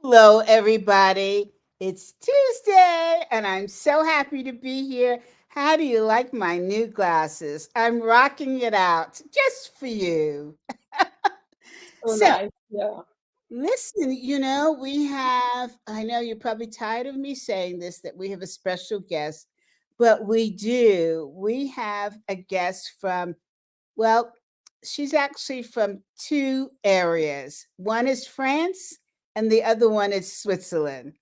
Hello, everybody. It's Tuesday, and I'm so happy to be here. How do you like my new glasses? I'm rocking it out just for you. So So, nice. Yeah. listen, I know you're probably tired of me saying this, that we have a special guest, but we do. We have a guest from, well, she's actually from two areas. One is France, and the other one is Switzerland.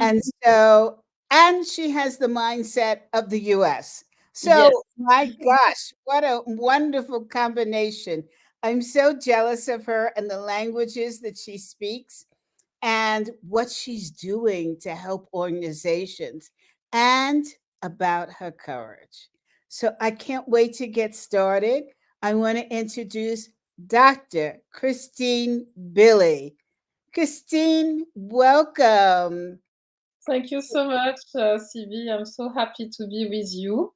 And Mhm. so, and she has the mindset of the US. Yes. So, my gosh, what a wonderful combination. I'm so jealous of her and the languages that she speaks and what she's doing to help organizations and about her courage. So, I can't wait to get started. I want to introduce Dr. Christine Billy. Christine, welcome. Thank you so much, CB. I'm so happy to be with you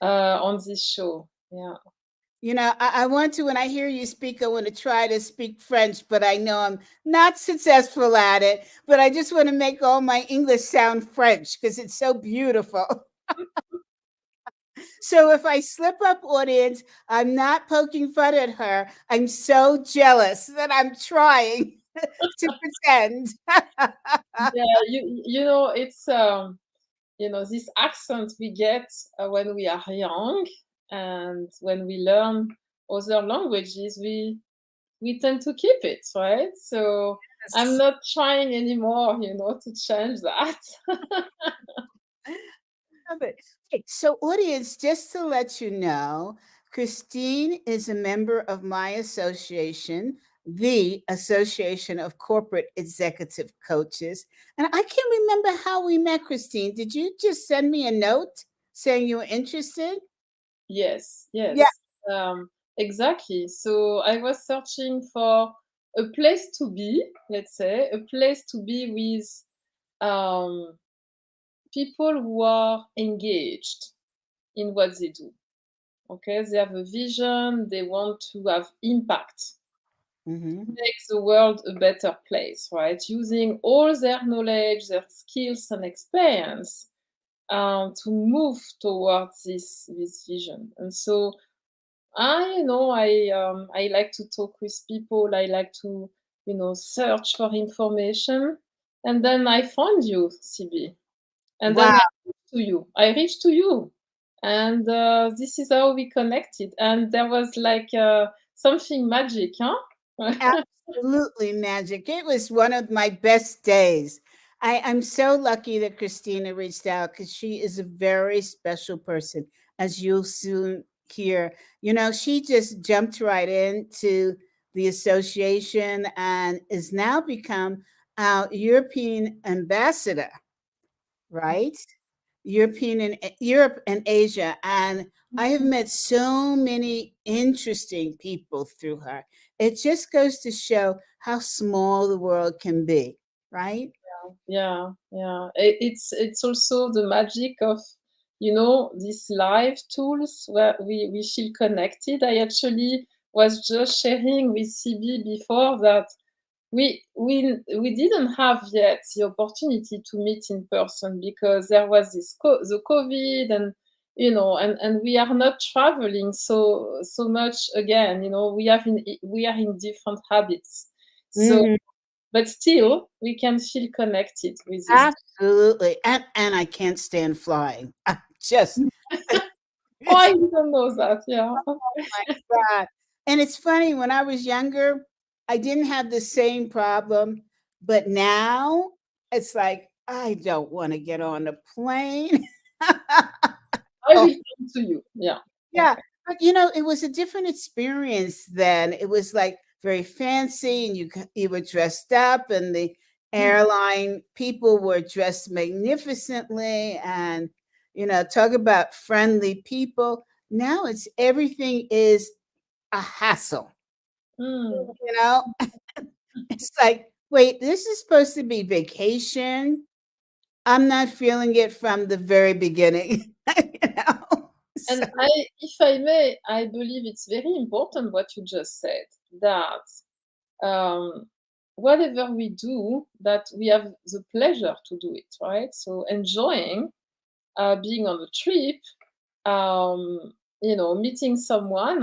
on this show. Yeah. I want to, when I hear you speak, I want to try to speak French, but I know I'm not successful at it. But I just want to make all my English sound French because it's so beautiful. So if I slip up, audience, I'm not poking fun at her. I'm so jealous that I'm trying to pretend. Yeah. It's this accent we get when we are young, and when we learn other languages, we tend to keep it, right? So I'm Yes. not trying anymore, to change that. Love it. Okay, so audience, just to let you know, Christine is a member of my association, the Association of Corporate Executive Coaches. And I can't remember how we met, Christine. Did you just send me a note saying you were interested? Yes, Yeah. yes, exactly. So I was searching for a place to be, let's say, a place to be with um, people who are engaged in what they do. Okay, they have a vision, they want to have impact, Hmm. make the world a better place, right? Using all their knowledge, their skills, and experience to move towards this vision. And so I like to talk with people. I like to search for information, and then I found you, CB, and then Wow. I reached to you, and this is how we connected. And there was like something magic, huh? Absolutely magic. It was one of my best days. I'm so lucky that Christina reached out because she is a very special person, as you'll soon hear. She just jumped right into the association and is now become our European ambassador, right? Europe and Asia. And I have met so many interesting people through her. It just goes to show how small the world can be, right? Yeah, yeah. It's also the magic of these live tools where we feel connected. I actually was just sharing with CB before that we didn't have yet the opportunity to meet in person because there was the COVID, and and we are not traveling so much again. We are in different habits. So Mhm. but still we can feel connected with this. Absolutely. And I can't stand flying. I just Oh, I it's didn't know that. Yeah. my God. And it's funny, when I was younger, I didn't have the same problem, but now it's like I don't want to get on a plane. I will come to you. Yeah. Yeah, Okay. but it was a different experience then. It was like very fancy, and you were dressed up, and the Mm. airline people were dressed magnificently, and talk about friendly people. Now it's everything is a hassle. Mm. You know, it's like, wait, this is supposed to be vacation. I'm not feeling it from the very beginning. So, And if I may, I believe it's very important what you just said, that um, whatever we do, that we have the pleasure to do it, right? So enjoying being on the trip, meeting someone.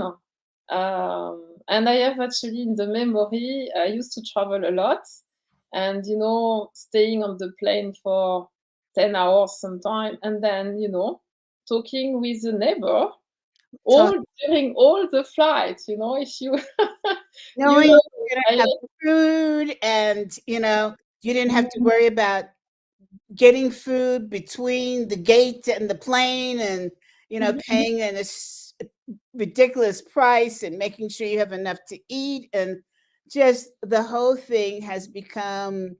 And I have actually in the memory, I used to travel a lot, and staying on the plane for 10 hours sometime, and then talking with the neighbor all Talk, during all the flight. If you you knowing you're gonna I have food, and you didn't have to Mhm, worry about getting food between the gate and the plane, and mhm. paying ridiculous price, and making sure you have enough to eat, and just the whole thing has become,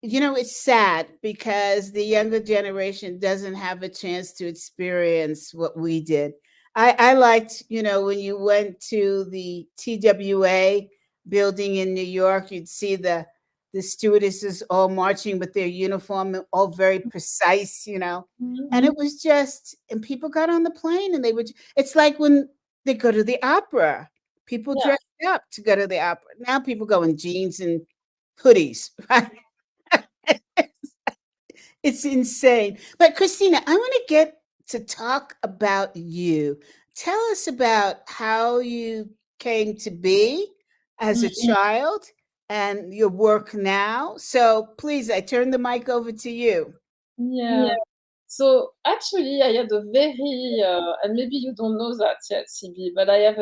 it's sad because the younger generation doesn't have a chance to experience what we did. I liked, when you went to the TWA building in New York, you'd see the stewardesses all marching with their uniform, all very precise, and Mhm. it was just, and people got on the plane and they would, it's like when they go to the opera, people Yeah. dressed up to go to the opera. Now people go in jeans and hoodies, right? It's insane. But Christina, I want to get to talk about you. Tell us about how you came to be as a Mhm. child and your work now. So please, I turn the mic over to you. Yeah. So actually, I had a very, and maybe you don't know that yet, CB, but I had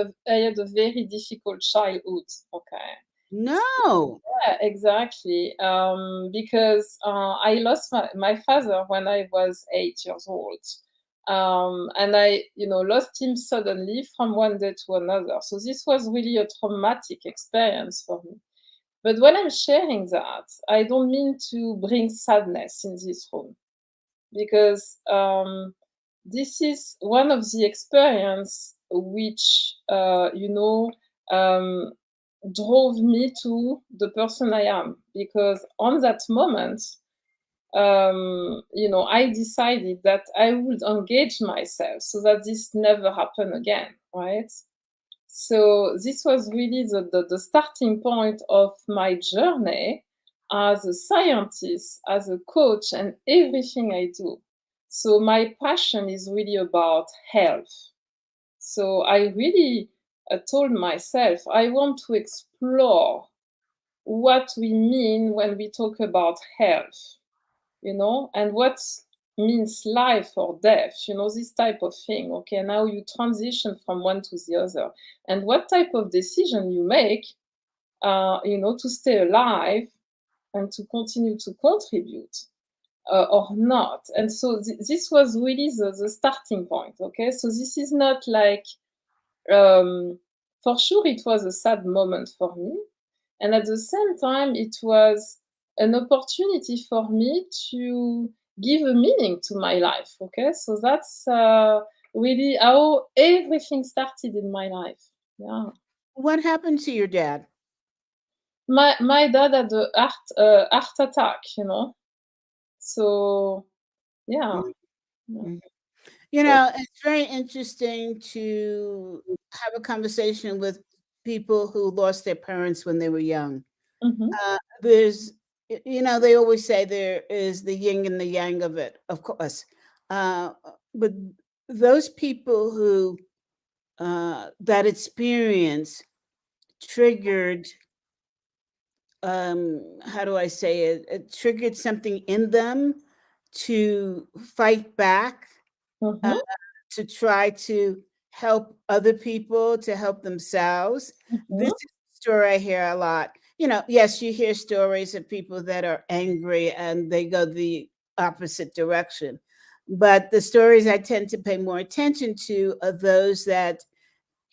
a very difficult childhood. Okay. No. Yeah, exactly. Because I lost my father when I was 8 years old. And I, lost him suddenly from one day to another. So this was really a traumatic experience for me. But when I'm sharing that, I don't mean to bring sadness in this room, because this is one of the experience which um, drove me to the person I am. Because on that moment, I decided that I would engage myself so that this never happen again, right? So this was really the starting point of my journey as a scientist, as a coach, and everything I do. So my passion is really about health. So I really told myself I want to explore what we mean when we talk about health, and what means life or death, this type of thing. Okay, now you transition from one to the other, and what type of decision you make, to stay alive and to continue to contribute, or not. And so this was really the starting point. Okay, so this is not like, for sure, it was a sad moment for me. And at the same time, it was an opportunity for me to give a meaning to my life. Okay, so that's really how everything started in my life. Yeah, What happened to your dad? my dad had a heart attack. So yeah, yeah. Mhm. So, It's very interesting to have a conversation with people who lost their parents when they were young. mhm, There's, they always say there is the yin and the yang of it, of course. But those people who, that experience triggered, how do I say it? It triggered something in them to fight back, uh, mhm, to try to help other people, to help themselves. This mhm, is a story I hear a lot. Yes, you hear stories of people that are angry and they go the opposite direction. But the stories I tend to pay more attention to are those that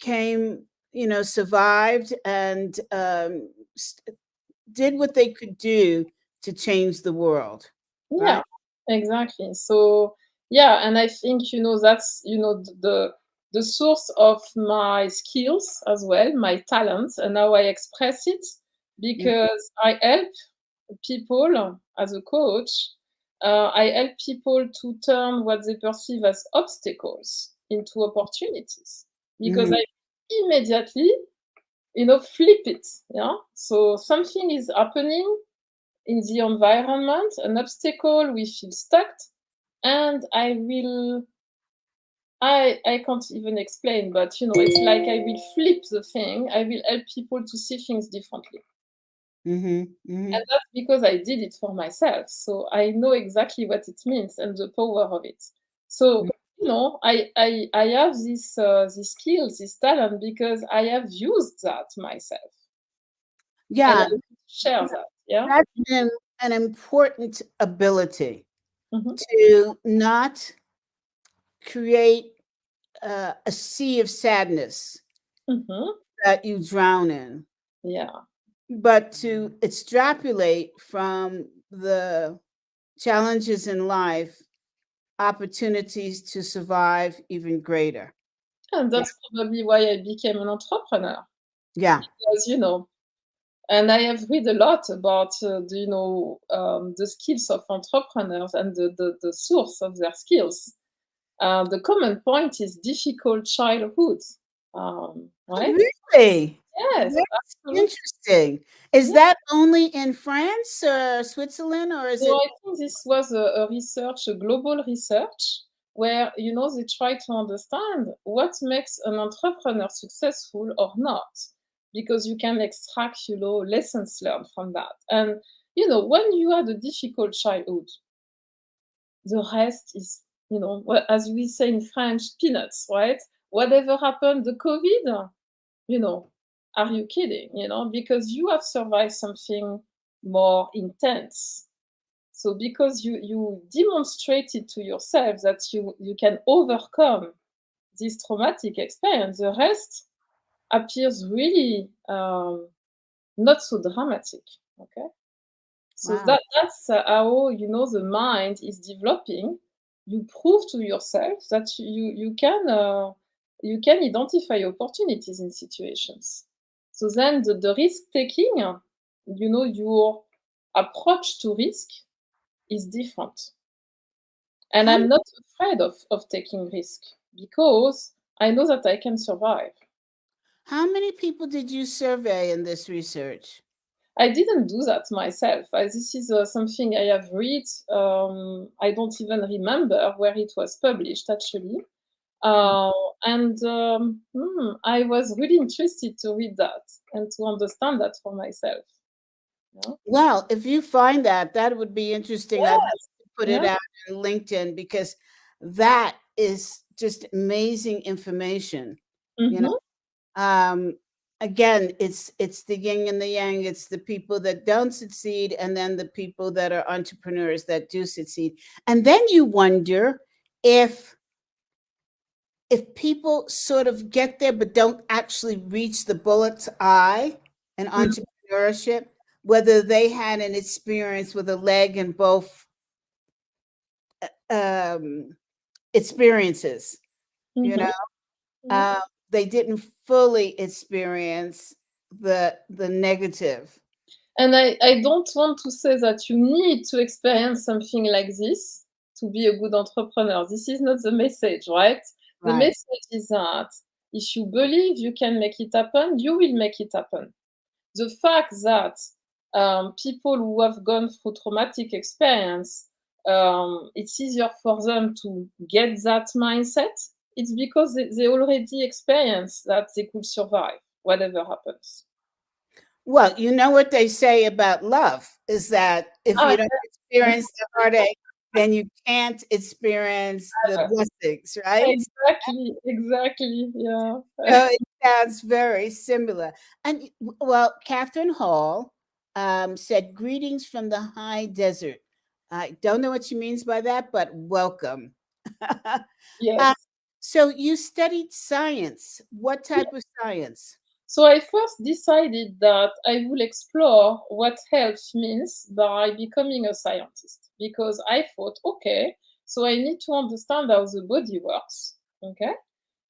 came, survived, and did what they could do to change the world, yeah, right? exactly. So yeah, and I think that's the source of my skills as well, my talent, and how I express it, Mm, because I help people as a coach. I help people to turn what they perceive as obstacles into opportunities, because mhm. I immediately flip it. Yeah. So something is happening in the environment, an obstacle, we feel stuck, and I can't even explain, but it's like I will flip the thing. I will help people to see things differently. And that's because I did it for myself. So I know exactly what it means and the power of it. So, I have this skills, this talent because I have used that myself. And I Yeah, share that. Yeah. that's an important ability Mhm. to not create a sea of sadness Mhm. that you drown in, Yeah. but to extrapolate from the challenges in life, opportunities to survive even greater. And Yeah. that's probably why I became an entrepreneur. Yeah. Because, and I have read a lot about, the skills of entrepreneurs and the source of their skills. The common point is difficult childhood, right? Really? Yes, That's absolutely. interesting. Is Yeah. that only in France or Switzerland, or is So it? I think this was a research, a global research, where they try to understand what makes an entrepreneur successful or not, because you can extract lessons learned from that. And when you had a difficult childhood, the rest is as we say in French, peanuts, right? Whatever happened, the COVID, you know, are you kidding? Because you have survived something more intense. So because you demonstrated to yourself that you can overcome this traumatic experience, the rest appears really not so dramatic. Okay, so Wow. that's how the mind is developing. You prove to yourself that you can identify opportunities in situations. So then the risk taking, your approach to risk is different. And How I'm not afraid of taking risk because I know that I can survive. how many people did you survey in this research? I didn't do that myself. This is something I have read. I don't even remember where it was published, actually. Uh, and I was really interested to read that and to understand that for myself. Yeah. Well, if you find that, that would be interesting. I'd like Yes. to put it Yeah. out on LinkedIn because that is just amazing information. You know, Mm-hmm. um, again, it's the yin and the yang. It's the people that don't succeed, and then the people that are entrepreneurs that do succeed. And then you wonder if people sort of get there but don't actually reach the bullet's eye in entrepreneurship, whether they had an experience with a leg in both um, experiences, you Mm-hmm. know, Yeah. they didn't fully experience the negative. And I don't want to say that you need to experience something like this to be a good entrepreneur. This is not the message, right? The Right. message is that if you believe you can make it happen, you will make it happen. The fact that people who have gone through traumatic experience, it's easier for them to get that mindset. It's because they already experienced that they could survive whatever happens. Well, you know what they say about love is that if Ah, you don't experience the heartache, then you can't experience the blessings, right? exactly, exactly, yeah. So it sounds very similar. And well, Catherine Hall said, "Greetings from the high desert." I don't know what she means by that, but welcome. uh, Yes. so you studied science. What type of science? So I first decided that I will explore what health means by becoming a scientist because I thought, okay, so I need to understand how the body works, okay?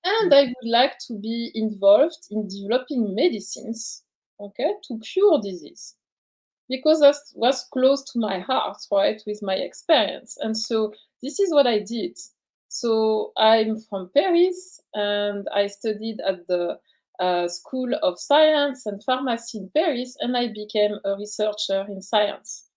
And I would like to be involved in developing medicines, okay, to cure disease because that was close to my heart, right, with my experience. And so this is what I did. So I'm from Paris and I studied at the School of Science and Pharmacy in Paris, and I became a researcher in science.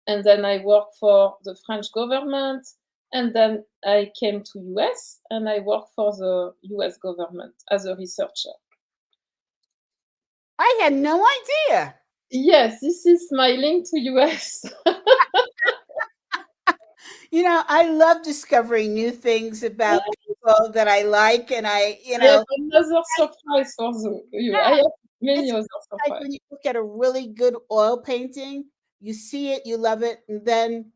And then I worked for the French government, and then I came to US and I worked for the US government as a researcher. I had no idea. Yes, this is my link to US. You know, I love discovering new things about people that I like, and I have another surprise for you. Yeah, I have many it's other like surprises. when you look at a really good oil painting, you see it, you love it, and then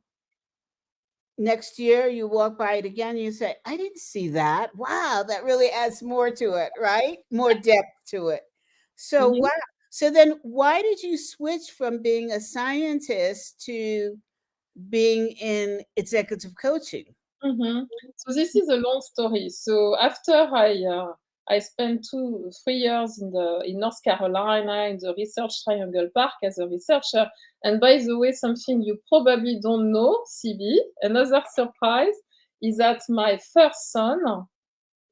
next year you walk by it again, you say, I didn't see that. Wow, that really adds more to it, right? More depth to it. So, Mhm. wow. So then why did you switch from being a scientist to being in executive coaching? Mhm. So this is a long story. So after I spent 3 years in North Carolina in the Research Triangle Park as a researcher. And by the way, something you probably don't know, CB, another surprise is that my first son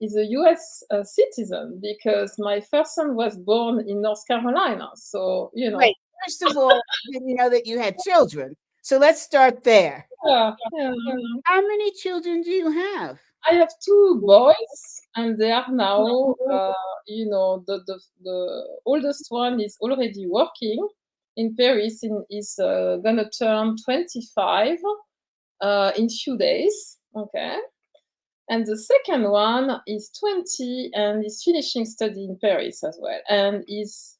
is a US citizen because my first son was born in North Carolina. So, Wait, first of all, I didn't know that you had children. So let's start there. yeah. How many children do you have? I have 2 boys, and they are now, the oldest one is already working in Paris and is gonna turn 25 in few days. Okay. And the second one is 20 and is finishing study in Paris as well. And is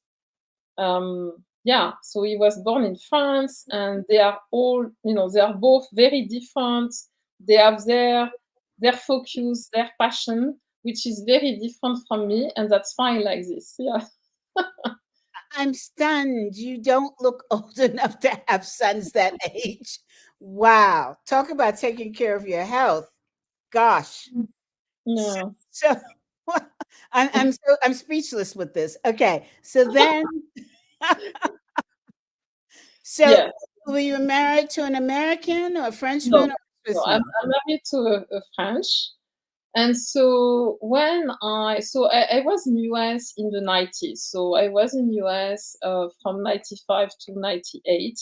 so he was born in France, and they are all, they are both very different. They have their focus, their passion, which is very different from me, and that's fine like this. Yeah. I'm stunned. You don't look old enough to have sons that age. Wow. Talk about taking care of your health. Gosh. Yeah. So I'm speechless with this. Okay. So then so Yes. were you married to an American or a No, Frenchman or a no, I'm Swissman? married to a French. And so I was in US in the 90s. So I was in US from 95 to 98.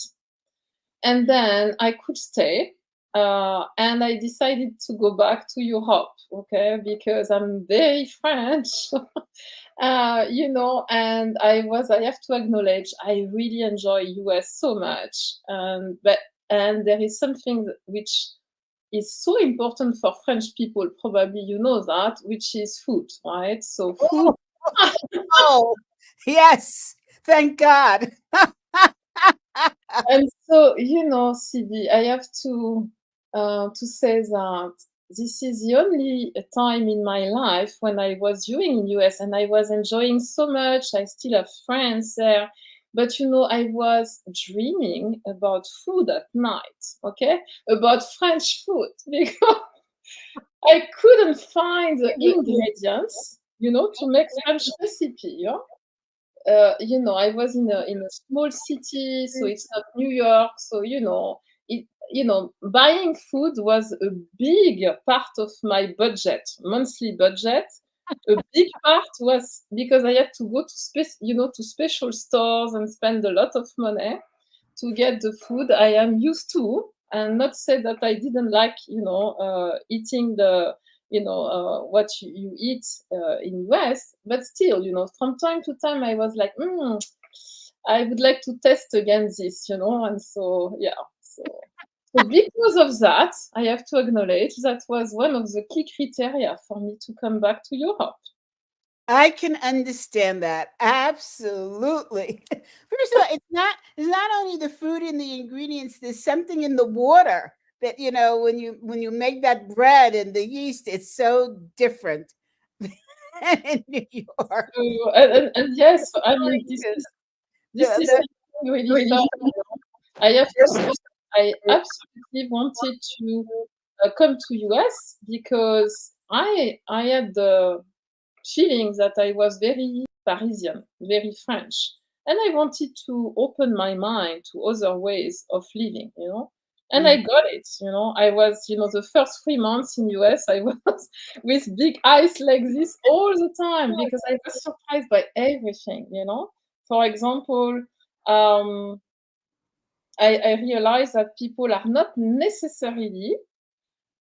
And then I could stay. And I decided to go back to Europe, okay, because I'm very French, and I have to acknowledge, I really enjoy US so much. And there is something which is so important for French people, probably you know that, which is food, right? So food. Oh, oh, yes. Thank God. And so, CB, I have to say that this is the only time in my life when I was doing in US and I was enjoying so much. I still have friends there. But I was dreaming about food at night, okay? About French food because I couldn't find the ingredients, to make French recipe. Yeah? I was in a small city, so it's not New York. So buying food was a big part of my budget, monthly budget. A big part was because I had to go to special stores and spend a lot of money to get the food I am used to, and not say that I didn't like, eating the, what you eat in US, but still, from time to time, I was like, I would like to test again this, and so yeah, so because of that, I have to acknowledge that was one of the key criteria for me to come back to Europe. I can understand that. Absolutely. First of all, it's not only the food and the ingredients, there's something in the water that, when you make that bread and the yeast, it's so different than in New York. So, and yes, I mean, this is The something really fun. I have to say, I absolutely wanted to come to US because I had the feeling that I was very Parisian, very French, and I wanted to open my mind to other ways of living, And I got it, I was, the first 3 months in US, I was with big eyes like this all the time because I was surprised by everything, For example, I realized that people are not necessarily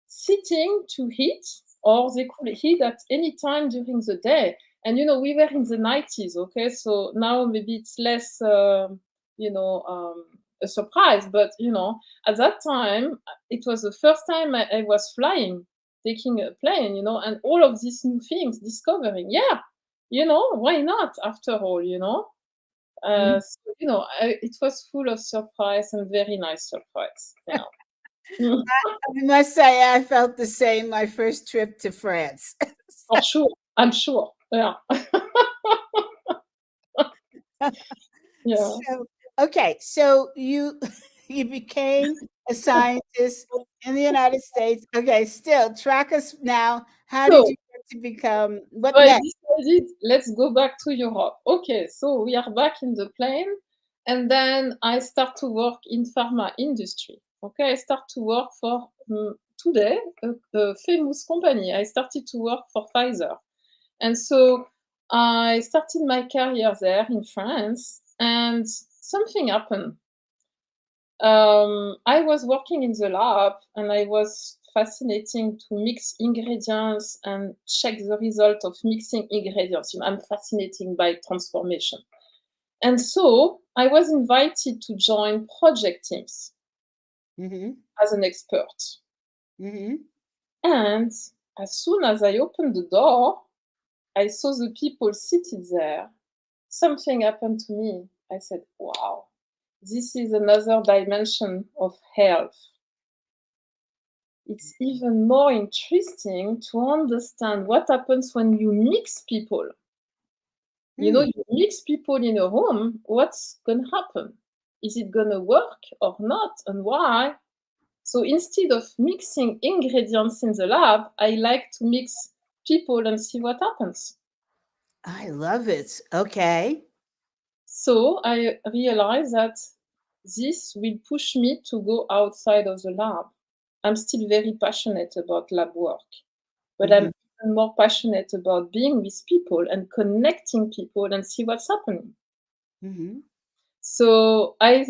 sitting to eat, or they could eat at any time during the day. And we were in the 90s, okay? So now maybe it's less, a surprise, but at that time, it was the first time I was flying, taking a plane, and all of these new things, discovering, yeah, why not after all, So, it was full of surprise and very nice surprise. Mm. I must say, I felt the same my first trip to France. For sure, I'm sure. Yeah. Yeah. So, okay, so you you became a scientist in the United States. Okay, still track us now. How did So, you get to become what I next? decided, let's go back to Europe. Okay, so we are back in the plane, and then I start to work in pharma industry. Okay, I start to work for today a famous company. I started to work for Pfizer, and so I started my career there in France, and something happened. I was working in the lab and I was fascinating to mix ingredients and check the result of mixing ingredients. I'm fascinating by transformation. And so I was invited to join project teams Mm-hmm. as an expert. Mm-hmm. And as soon as I opened the door, I saw the people seated there. Something happened to me. I said, wow, this is another dimension of health. It's even more interesting to understand what happens when you mix people. You mix people in a room, what's going to happen? Is it going to work or not, and why? So instead of mixing ingredients in the lab, I like to mix people and see what happens. I love it. Okay. So I realized that this will push me to go outside of the lab. I'm still very passionate about lab work, but I'm Mm-hmm. even more passionate about being with people and connecting people and see what's happening. Mm-hmm. So I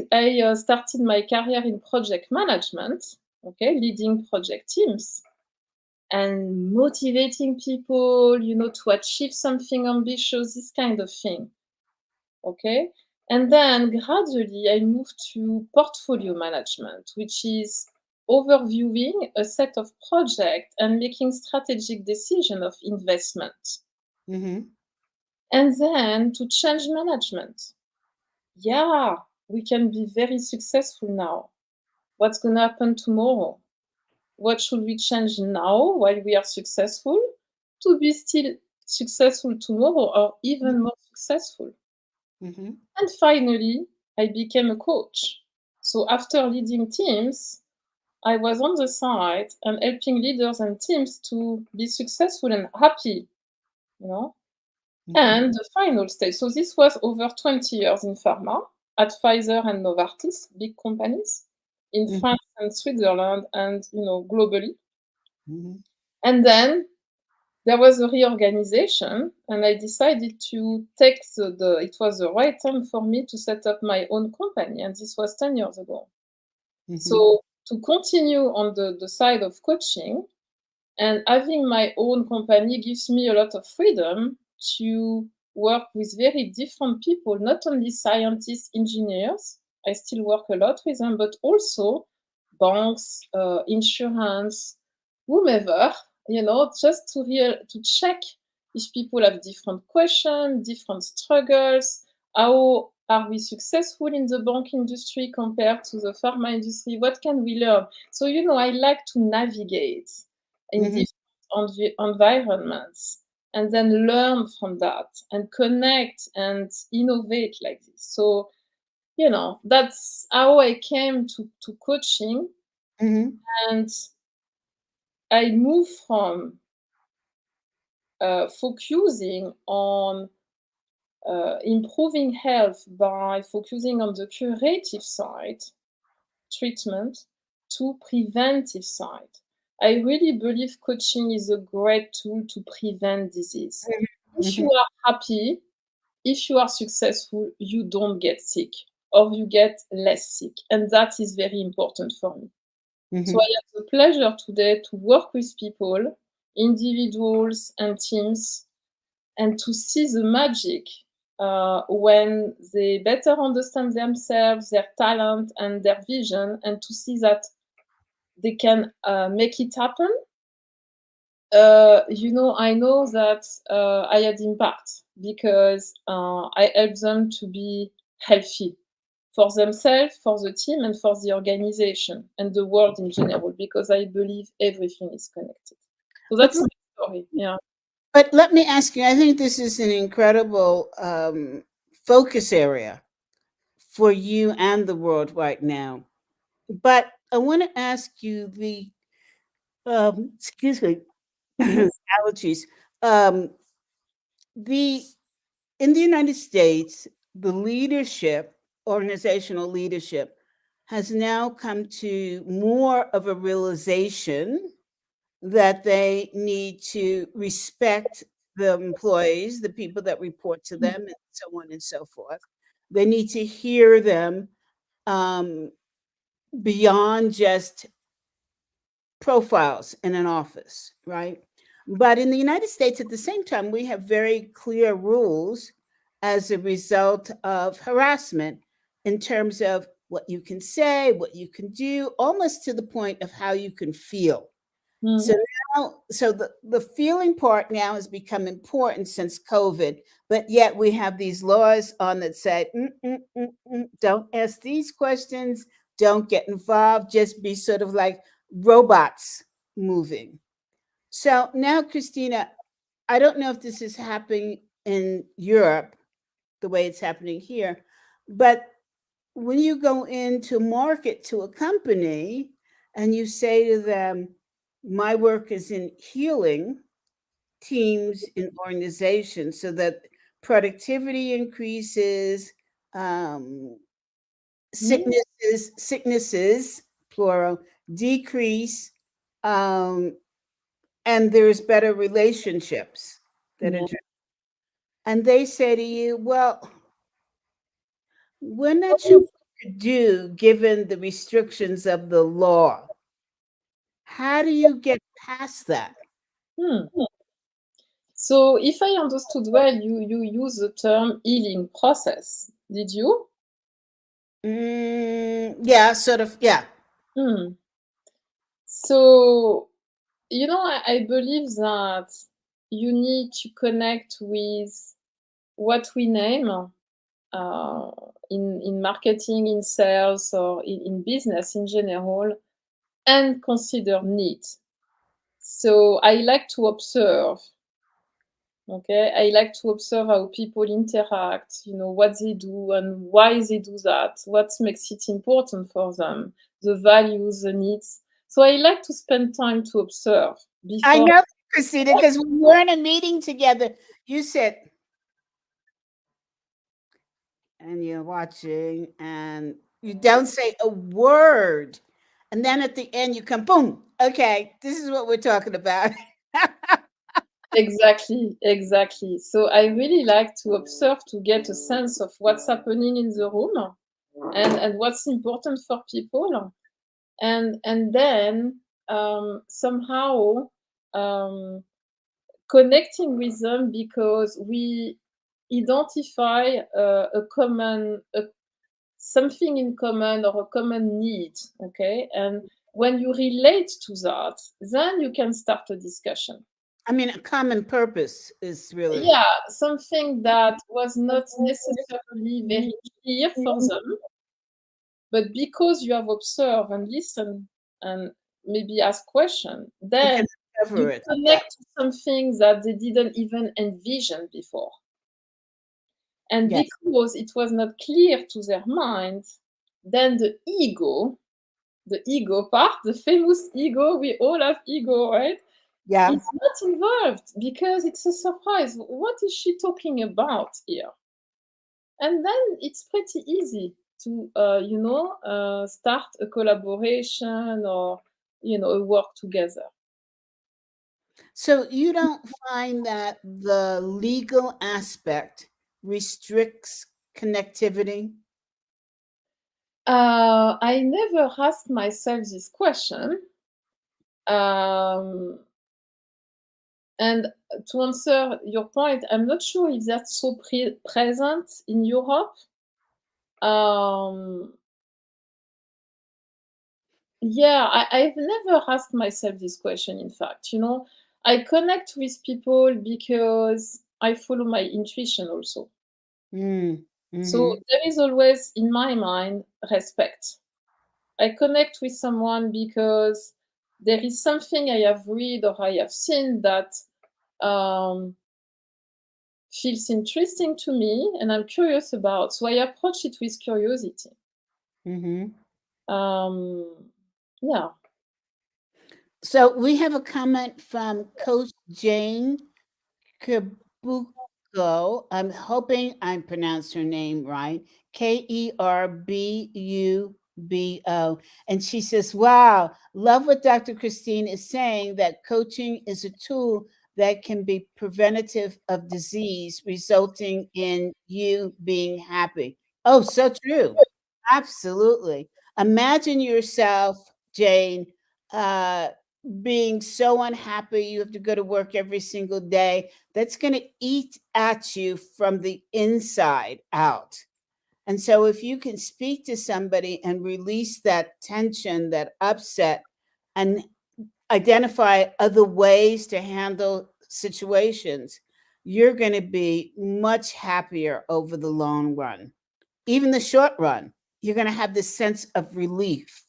started my career in project management, okay, leading project teams and motivating people, to achieve something ambitious, this kind of thing, okay. And then gradually I moved to portfolio management, which is overviewing a set of projects and making strategic decision of investment. Mm-hmm. And then to change management. Yeah, we can be very successful now. What's going to happen tomorrow? What should we change now while we are successful to be still successful tomorrow or even more successful? Mm-hmm. And finally, I became a coach. So after leading teams, I was on the side and helping leaders and teams to be successful and happy, you know. Mm-hmm. And the final stage. So this was over 20 years in pharma at Pfizer and Novartis, big companies in Mm-hmm. France and Switzerland and globally. Mm-hmm. And then there was a reorganization, and I decided to take it was the right time for me to set up my own company, and this was 10 years ago. Mm-hmm. So to continue on the side of coaching, and having my own company gives me a lot of freedom to work with very different people, not only scientists, engineers. I still work a lot with them, but also banks, insurance, whomever, just to check if people have different questions, different struggles, how are we successful in the bank industry compared to the pharma industry? What can we learn? So, I like to navigate in Mm-hmm. different environments and then learn from that and connect and innovate like this. So, that's how I came to coaching. Mm-hmm. And I moved from focusing on improving health by focusing on the curative side, treatment, to preventive side. I really believe coaching is a great tool to prevent disease. If you are happy, if you are successful, you don't get sick or you get less sick. And that is very important for me. So I have the pleasure today to work with people, individuals and teams, and to see the magic when they better understand themselves, their talent, and their vision, and to see that they can make it happen. I know that I had impact because I helped them to be healthy for themselves, for the team, and for the organization and the world in general, because I believe everything is connected. So that's my story. Yeah. But let me ask you, I think this is an incredible focus area for you and the world right now. But I want to ask you the, excuse me, allergies. The In the United States, the leadership, organizational leadership, has now come to more of a realization that they need to respect the employees, the people that report to them, and so on and so forth. They need to hear them beyond just profiles in an office, right? But in the United States, at the same time, we have very clear rules as a result of harassment in terms of what you can say, what you can do, almost to the point of how you can feel. So now, the feeling part now has become important since COVID, but yet we have these laws on that say, don't ask these questions, don't get involved, just be sort of like robots moving. So now, Christina, I don't know if this is happening in Europe the way it's happening here, but when you go into market to a company and you say to them, my work is in healing teams in organizations so that productivity increases, sicknesses, plural, decrease, and there's better relationships that Yeah. and they say to you, well, we're not sure what to do given the restrictions of the law. How do you get past that? So if I understood well, you use the term healing process. Did you? Yeah, sort of. Yeah. So, I believe that you need to connect with what we name in marketing, in sales, or in business in general, and consider needs. So I like to observe. Okay, I like to observe how people interact, what they do and why they do that, what makes it important for them, the values, the needs. So I like to spend time to observe I before. know, Christina, because when we were in a meeting together, you said, and you're watching, and you don't say a word. And then at the end, you come, boom, okay, this is what we're talking about. Exactly. So I really like to observe to get a sense of what's happening in the room and what's important for people. And then somehow connecting with them because we identify something in common or a common need, okay? And when you relate to that, then you can start a discussion. I mean, a common purpose is really. Yeah, something that was not necessarily very clear for them, but because you have observed and listened and maybe ask questions, then you connect to something that they didn't even envision before. And Yes. because it was not clear to their mind, then the ego part, the famous ego, we all have ego, right? Yeah. It's not involved because it's a surprise. What is she talking about here? And then it's pretty easy to start a collaboration or a work together. So you don't find that the legal aspect restricts connectivity? I never asked myself this question. Um, and to answer your point, I'm not sure if that's so present in Europe. Um, yeah, I've never asked myself this question, in fact. I connect with people because I follow my intuition also. Mm, So mhm, there is always, in my mind, respect. I connect with someone because there is something I have read or I have seen that um, feels interesting to me and I'm curious about. So I approach it with curiosity. mhm. Um, yeah. So we have a comment from Coach Jane Kerbuko. I'm hoping I pronounced her name right. Kerbubo. And she says, wow, love what Dr. Christine is saying, that coaching is a tool that can be preventative of disease, resulting in you being happy. Oh, so true. Absolutely. Imagine yourself, Jane, uh, being so unhappy you have to go to work every single day. That's going to eat at you from the inside out. And so, if you can speak to somebody and release that tension, that upset, and identify other ways to handle situations, you're going to be much happier over the long run. Even the short run, you're going to have this sense of relief,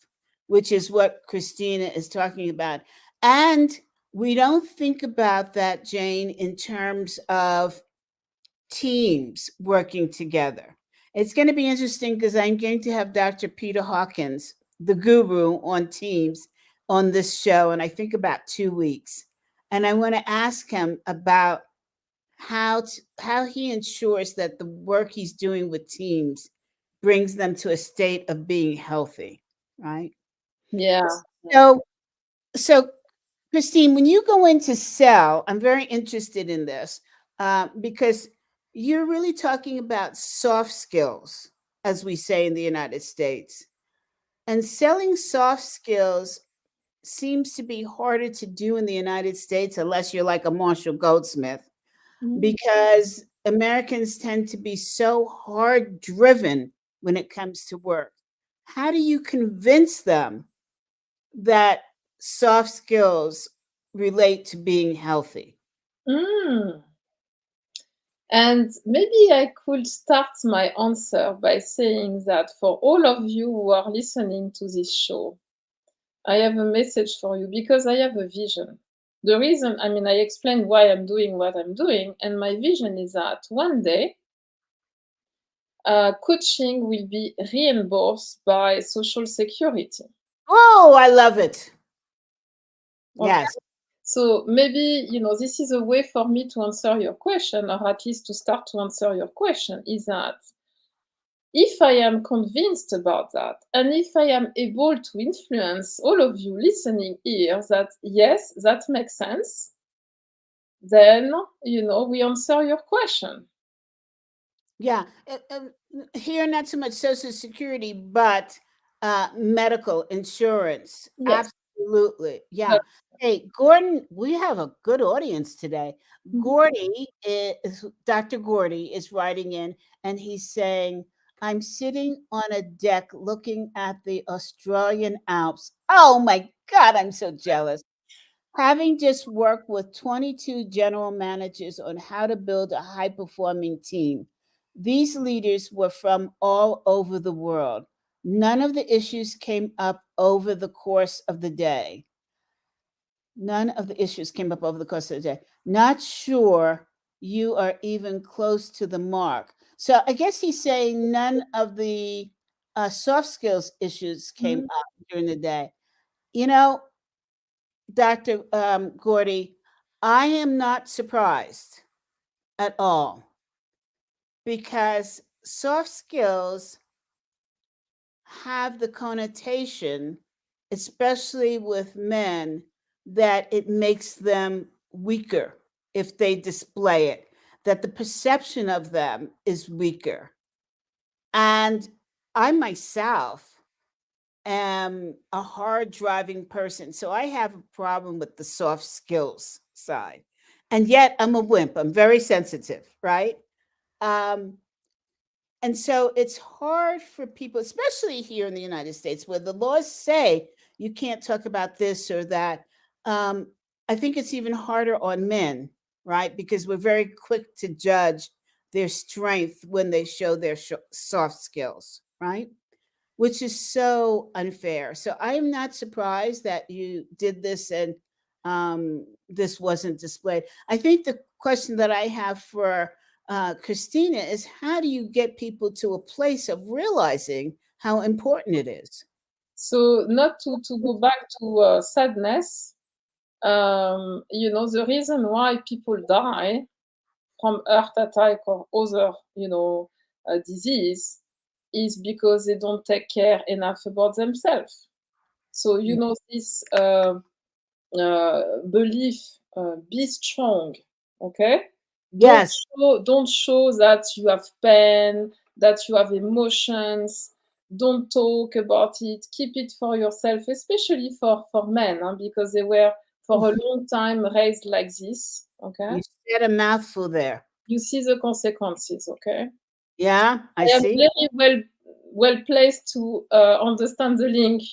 which is what Christina is talking about. And we don't think about that, Jane, in terms of teams working together. It's going to be interesting because I'm going to have Dr. Peter Hawkins, the guru on teams, on this show, and I think about 2 weeks. And I want to ask him about how he ensures that the work he's doing with teams brings them to a state of being healthy, right? Yeah. So, so Christine, when you go into sell, I'm very interested in this because you're really talking about soft skills, as we say in the United States. And selling soft skills seems to be harder to do in the United States unless you're like a Marshall Goldsmith, Mm. because Americans tend to be so hard driven when it comes to work. How do you convince them that soft skills relate to being healthy? Mm. And maybe I could start my answer by saying that for all of you who are listening to this show, I have a message for you because I have a vision. The reason, I explained why I'm doing what I'm doing, and my vision is that one day coaching will be reimbursed by Social Security. Oh, I love it. Okay. Yes. So maybe, this is a way for me to answer your question, or at least to start to answer your question, is that if I am convinced about that, and if I am able to influence all of you listening here that yes, that makes sense, then, we answer your question. Yeah. Here, not so much Social Security, but medical insurance. Yes. Absolutely. Yeah. That, Hey, Gordon, we have a good audience today. Mhm. Dr. Gordy is writing in and he's saying, I'm sitting on a deck looking at the Australian Alps. Oh my God, I'm so jealous. Having just worked with 22 general managers on how to build a high performing team, these leaders were from all over the world. None of the issues came up over the course of the day. None of the issues came up over the course of the day. Not sure you are even close to the mark. So I guess he's saying none of the soft skills issues came Mhm. up during the day. You know, Dr. Gordy, I am not surprised at all because soft skills have the connotation, especially with men, that it makes them weaker if they display it, that the perception of them is weaker. And I myself am a hard driving person. So I have a problem with the soft skills side. And yet I'm a wimp. I'm very sensitive, right? Um, and so it's hard for people, especially here in the United States, where the laws say you can't talk about this or that. Um, I think it's even harder on men, right? Because we're very quick to judge their strength when they show their soft skills, right? Which is so unfair. So I am not surprised that you did this and this wasn't displayed. I think the question that I have for Christina is, how do you get people to a place of realizing how important it is? So not to go back to sadness, the reason why people die from heart attack or other, disease is because they don't take care enough about themselves. So, this belief, be strong, okay? Yes. Don't show that you have pain, that you have emotions. Don't talk about it. Keep it for yourself, especially for men, because they were for a long time raised like this, okay? You said a mouthful there. You see the consequences, okay? Yeah, I I am see. very well placed to understand the link,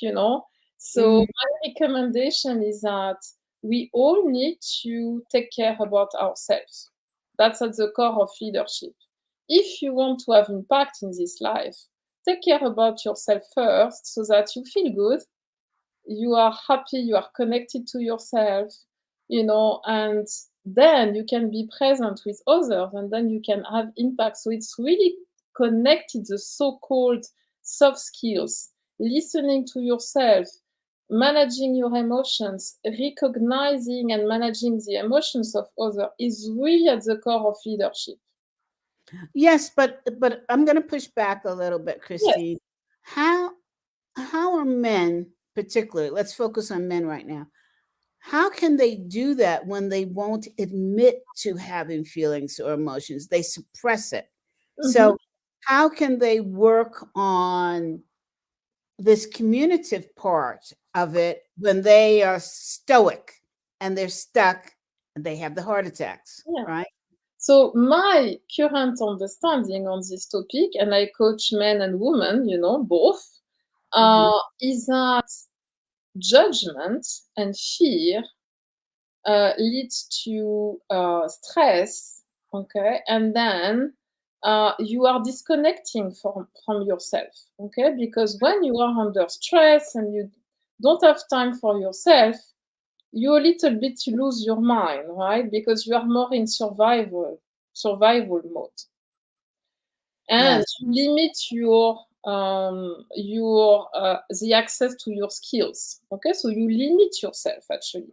So my recommendation is that we all need to take care about ourselves. That's at the core of leadership. If you want to have impact in this life, take care about yourself first so that you feel good, you are happy, you are connected to yourself, and then you can be present with others and then you can have impact. So it's really connected, the so-called soft skills, listening to yourself, managing your emotions, recognizing and managing the emotions of others is really at the core of leadership. Yes, but I'm going to push back a little bit, Yes. Christine. How are men, particularly, let's focus on men right now. How can they do that when they won't admit to having feelings or emotions? They suppress it. So how can they work on this communicative part of it when they are stoic and they're stuck and they have the heart attacks, Yeah. right? So my current understanding on this topic, and I coach men and women, both, is that judgment and fear leads to stress, okay, and then you are disconnecting from yourself, okay, because when you are under stress and you don't have time for yourself, you a little bit lose your mind, right? Because you are more in survival mode, and Yes. you limit the access to your skills. Okay, so you limit yourself actually.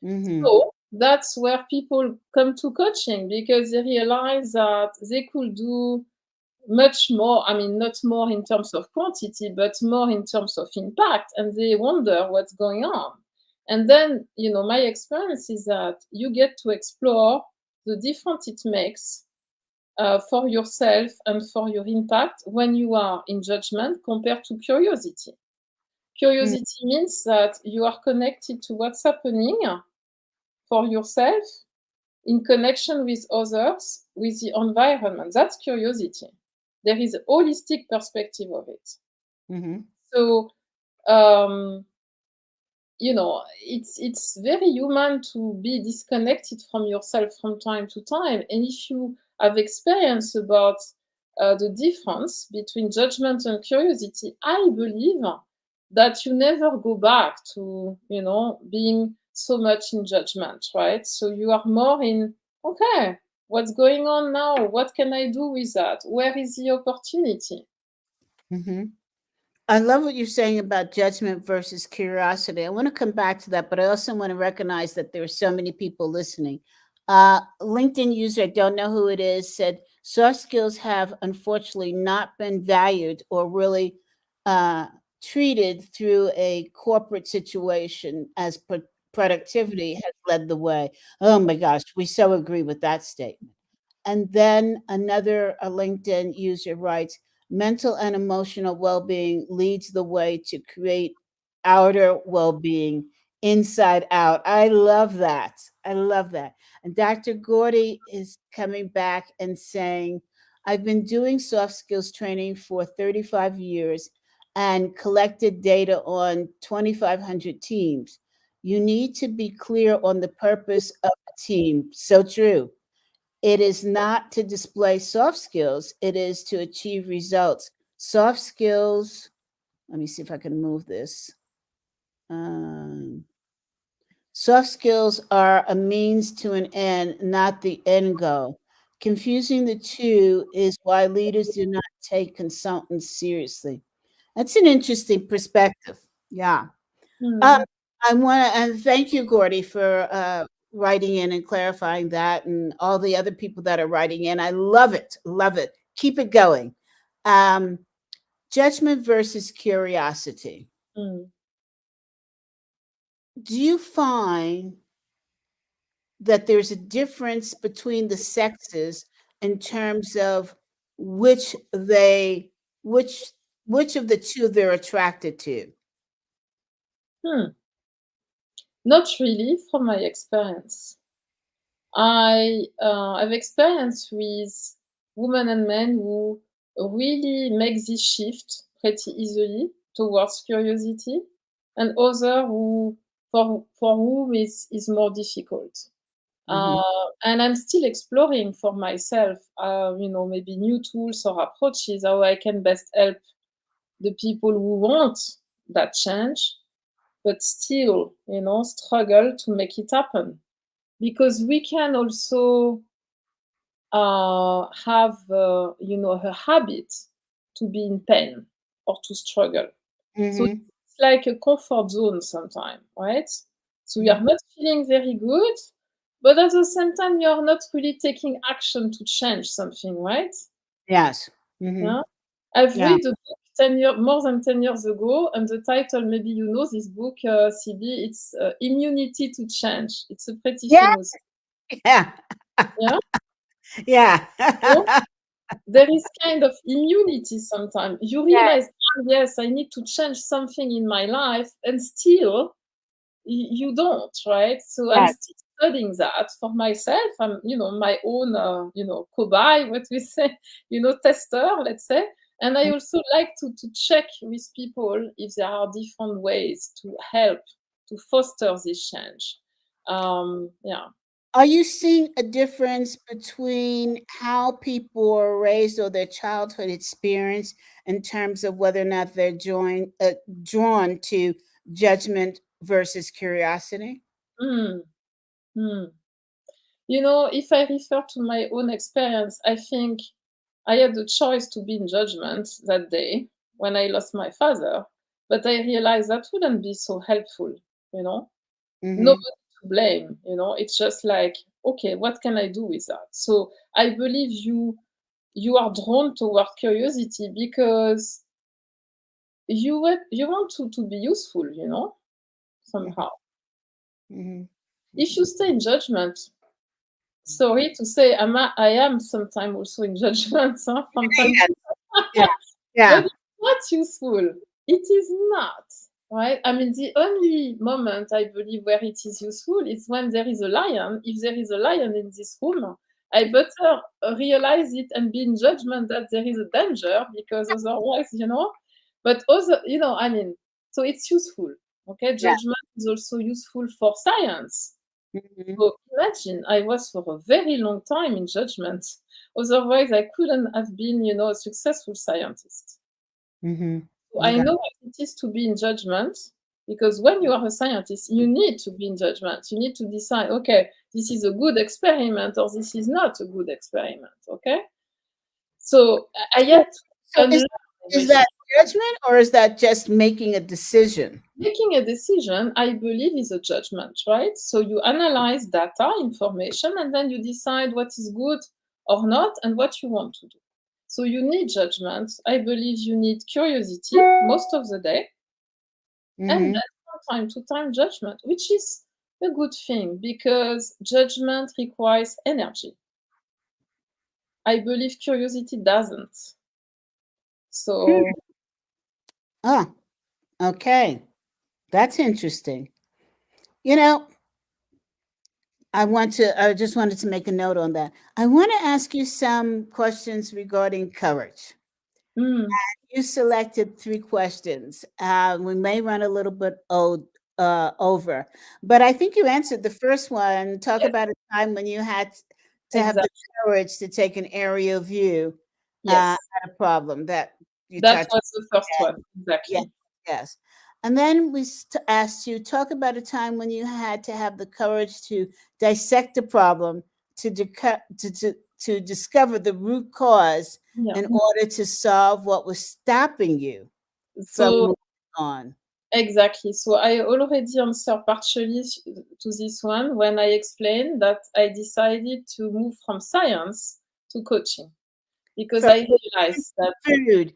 So that's where people come to coaching because they realize that they could do much more. I mean, not more in terms of quantity, but more in terms of impact, and they wonder what's going on. And then, my experience is that you get to explore the difference it makes for yourself and for your impact when you are in judgment compared to curiosity. Curiosity means that you are connected to what's happening for yourself in connection with others, with the environment. That's curiosity. There is a holistic perspective of it. So, it's very human to be disconnected from yourself from time to time. And if you have experience about the difference between judgment and curiosity, I believe that you never go back to, being so much in judgment, right? So you are more in, okay, what's going on now? What can I do with that? Where is the opportunity? I love what you're saying about judgment versus curiosity. I want to come back to that, but I also want to recognize that there are so many people listening. LinkedIn user, I don't know who it is, said soft skills have unfortunately not been valued or really treated through a corporate situation as productivity has led the way. Oh my gosh, we so agree with that statement. And then another a LinkedIn user writes, mental and emotional well-being leads the way to create outer well-being inside out. I love that. I love that. And Dr. Gordy is coming back and saying, I've been doing soft skills training for 35 years and collected data on 2,500 teams. You need to be clear on the purpose of a team. So true. It is not to display soft skills, it is to achieve results. Soft skills, let me see if I can move this. Soft skills are a means to an end, not the end goal. Confusing the two is why leaders do not take consultants seriously. That's an interesting perspective. Yeah. I want to and thank you, Gordy, for writing in and clarifying that, and all the other people that are writing in. I love it. Love it. Keep it going. Judgment versus curiosity. Do you find that there's a difference between the sexes in terms of which of the two they're attracted to? Not really, from my experience. I've experienced with women and men who really make this shift pretty easily towards curiosity, and other who for whom is more difficult. And I'm still exploring for myself, maybe new tools or approaches how I can best help the people who want that change, but still, struggle to make it happen. Because we can also have, a habit to be in pain or to struggle. So it's like a comfort zone sometimes, right? So you are not feeling very good, but at the same time, you are not really taking action to change something, right? Yes. Yeah? I've Yeah. read a book more than 10 years ago, and the title, maybe you know this book, CB, it's Immunity to Change. It's a pretty famous. Yeah. Yeah? Yeah. So there is kind of immunity sometimes. You realize, yes, I need to change something in my life, and still you don't, right? So I'm still studying that for myself. I'm, my own, cobaye, what we say, tester, let's say. And I also like to check with people if there are different ways to help to foster this change. Yeah. Are you seeing a difference between how people are raised or their childhood experience in terms of whether or not they're drawn to judgment versus curiosity? If I refer to my own experience, I think I had the choice to be in judgment that day when I lost my father, but I realized that wouldn't be so helpful, Nobody to blame, It's just like, okay, what can I do with that? So I believe you are drawn toward curiosity because you want to be useful, somehow. If you stay in judgment, sorry to say, I am sometimes also in judgment from time to time. But it's not useful. It is not, right? I mean, the only moment I believe where it is useful is when there is a lion. If there is a lion in this room, I better realize it and be in judgment that there is a danger, because otherwise, But also, so it's useful. Okay, judgment is also useful for science. So imagine, I was for a very long time in judgment. Otherwise, I couldn't have been, a successful scientist. So I know what it is to be in judgment, because when you are a scientist, you need to be in judgment. You need to decide, okay, this is a good experiment or this is not a good experiment. Okay. So I had to is that judgment, or is that just making a decision? Making a decision, I believe, is a judgment, right? So you analyze data, information, and then you decide what is good or not and what you want to do. So you need judgment. I believe you need curiosity most of the day, and then from time to time judgment, which is a good thing because judgment requires energy. I believe curiosity doesn't. So Oh, okay. That's interesting. You know, I just wanted to make a note on that. I want to ask you some questions regarding courage. You selected 3 questions. We may run a little bit over, but I think you answered the first one. Talk yes, about a time when you had to have the exactly. courage to take an aerial view Yes, at a problem that you that touched. was the first one. Yes, Exactly. yes. And then we asked you, talk about a time when you had to have the courage to dissect the problem, to, to discover the root cause Yeah. in order to solve what was stopping you from So moving on. exactly. So I already answered partially to this one when I explained that I decided to move from science to coaching because From I realized that food.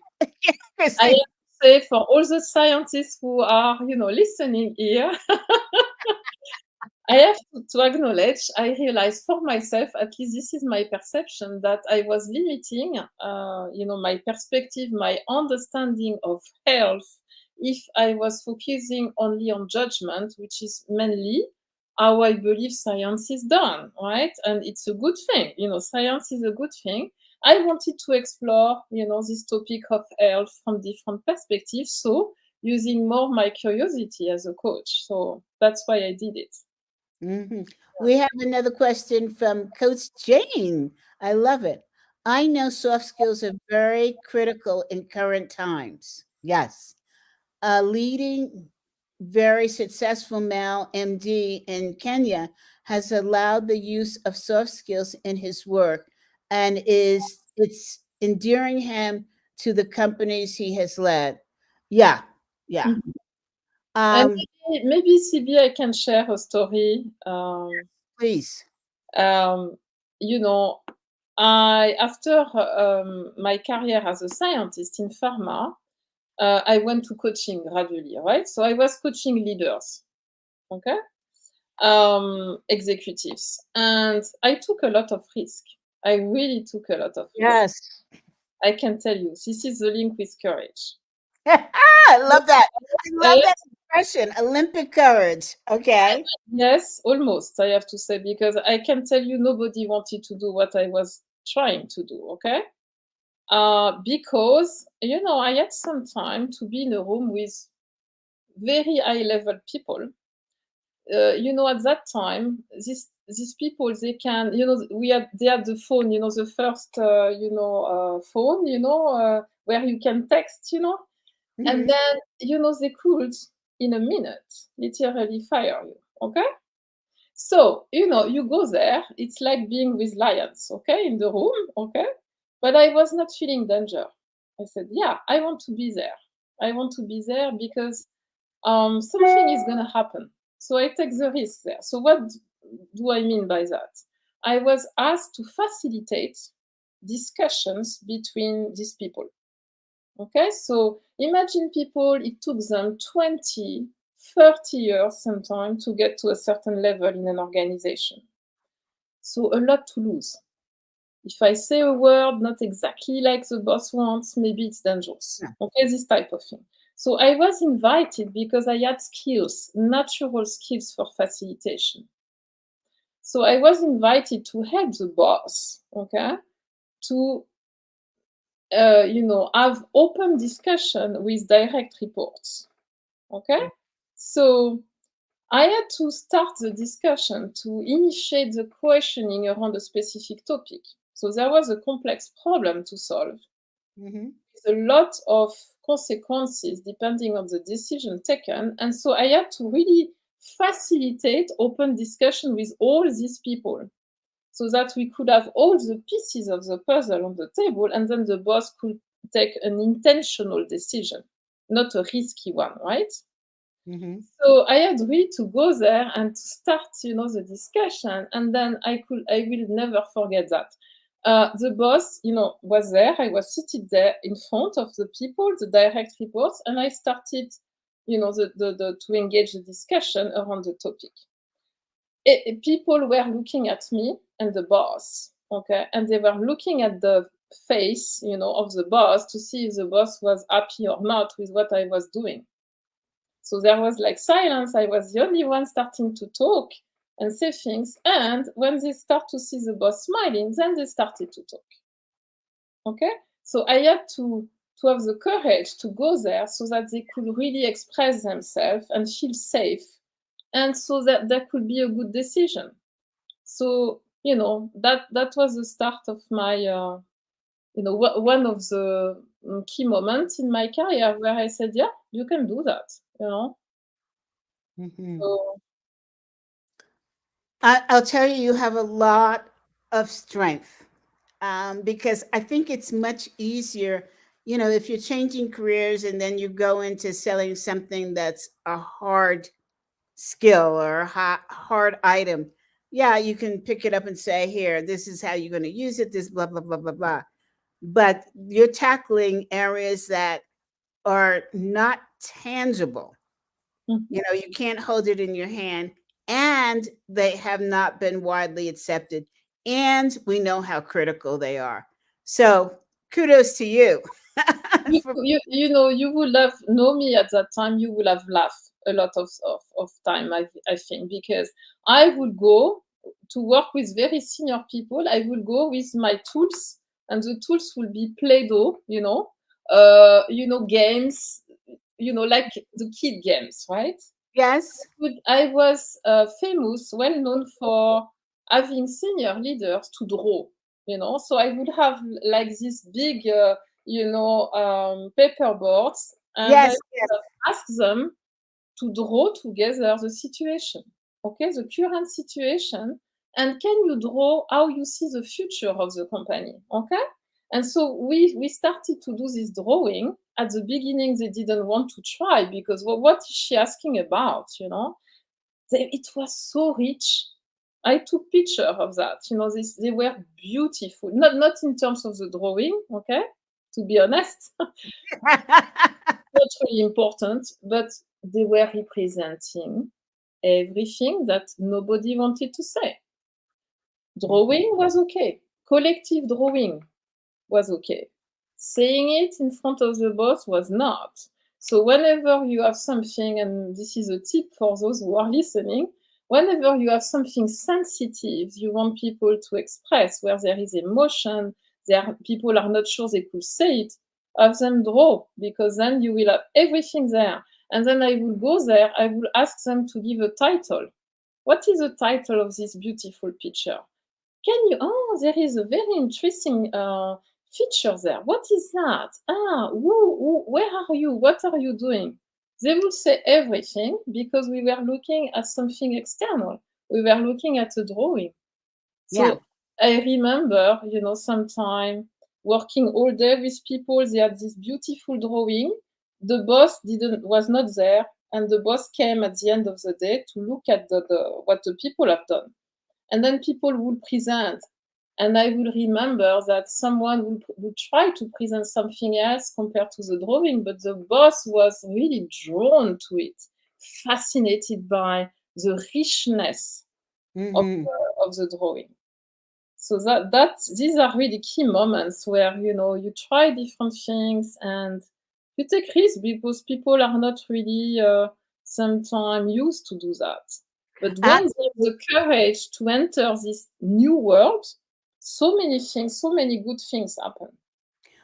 I have Christine. to say for all the scientists who are, listening here, I have to acknowledge, I realized for myself, at least this is my perception, that I was limiting, my perspective, my understanding of health, if I was focusing only on judgment, which is mainly how I believe science is done, right? And it's a good thing, science is a good thing. I wanted to explore, this topic of health from different perspectives, so using more my curiosity as a coach. So that's why I did it. We have another question from Coach Jane. I love it. I know soft skills are very critical in current times. Yes. A leading, very successful male MD in Kenya has allowed the use of soft skills in his work and it's endearing him to the companies he has led. Yeah, yeah. Mhm. And Um, maybe CB, I can share a story. please. Um, you know, I after my career as a scientist in pharma, I went to coaching gradually, right? So I was coaching leaders, okay, executives, and I took a lot of risk. I really took a lot of risk. Yes. I can tell you, this is the link with courage. I love that. I I love that expression, Olympic courage. Okay. Yes, almost, I have to say, because I can tell you nobody wanted to do what I was trying to do, okay? Because, I had some time to be in a room with very high level people. At that time, these people, they can, they had the phone, the first, phone, where you can text, and Mhm. then, they could, in a minute, literally fire you, okay? So, you go there, it's like being with lions, okay, in the room, okay? But I was not feeling danger. I said, yeah, I want to be there. I want to be there because something is going to happen. So I take the risk there. So, what do I mean by that? I was asked to facilitate discussions between these people. Okay, so imagine people, it took them 20, 30 years sometimes to get to a certain level in an organization. So a lot to lose. If I say a word not exactly like the boss wants, maybe it's dangerous. Yeah. Okay, this type of thing. So I was invited because I had skills, natural skills for facilitation. So I was invited to help the boss, okay, to have open discussion with direct reports. Okay? So I had to start the discussion to initiate the questioning around a specific topic. So there was a complex problem to solve Mhm. with a lot of consequences depending on the decision taken. And so I had to really facilitate open discussion with all these people so that we could have all the pieces of the puzzle on the table and then the boss could take an intentional decision, not a risky one, right? Mhm. So I had really to go there and to start, the discussion. And then I will never forget that. The boss, was there. I was seated there in front of the people, the direct reports, and I started, to engage the discussion around the topic. People were looking at me and the boss, okay, and they were looking at the face, of the boss to see if the boss was happy or not with what I was doing. So there was like silence. I was the only one starting to talk and say things. And when they start to see the boss smiling, then they started to talk. Okay? So I had to have the courage to go there so that they could really express themselves and feel safe. And so that there could be a good decision. So, that was the start of my, one of the key moments in my career where I said, yeah, you can do that, Mhm. So, I'll tell you, you have a lot of strength, because I think it's much easier, if you're changing careers and then you go into selling something that's a hard skill or a hard item. Yeah, you can pick it up and say, here, this is how you're going to use it, this blah, blah, blah, blah, blah. But you're tackling areas that are not tangible. mhm. You can't hold it in your hand, and they have not been widely accepted. And we know how critical they are. So kudos to you. For- You would have known me at that time. You would have laughed a lot of time, I think, because I would go to work with very senior people. I would go with my tools, and the tools will be Play-Doh, games, like the kid games, right? yes. I was famous, well known for having senior leaders to draw, So I would have like this big, paper boards, and I Yes. Yes. would ask them to draw together the situation, okay, the current situation, and can you draw how you see the future of the company, okay? And so we started to do this drawing. At the beginning, they didn't want to try because, well, what is she asking about, It was so rich. I took picture of that. They were beautiful. Not in terms of the drawing, okay? To be honest, not really important, but they were representing everything that nobody wanted to say. Drawing was okay. Collective drawing was okay. Saying it in front of the boss was not. So whenever you have something, and this is a tip for those who are listening, whenever you have something sensitive you want people to express, where there is emotion, people are not sure they could say it, have them draw, because then you will have everything there. And then I will go there, I will ask them to give a title. What is the title of this beautiful picture? There is a very interesting feature there. What is that? Where are you? What are you doing? They will say everything because we were looking at something external. We were looking at a drawing. Yeah. So I remember, sometime working all day with people, they had this beautiful drawing. The boss was not there, and the boss came at the end of the day to look at what the people have done. And then people would present, and I will remember that someone would try to present something else compared to the drawing, but the boss was really drawn to it, fascinated by the richness of Hmm. the drawing. So these are really key moments where you try different things and you take risks because people are not really sometimes used to do that. But when there's the courage to enter this new world, so many things, so many good things happen.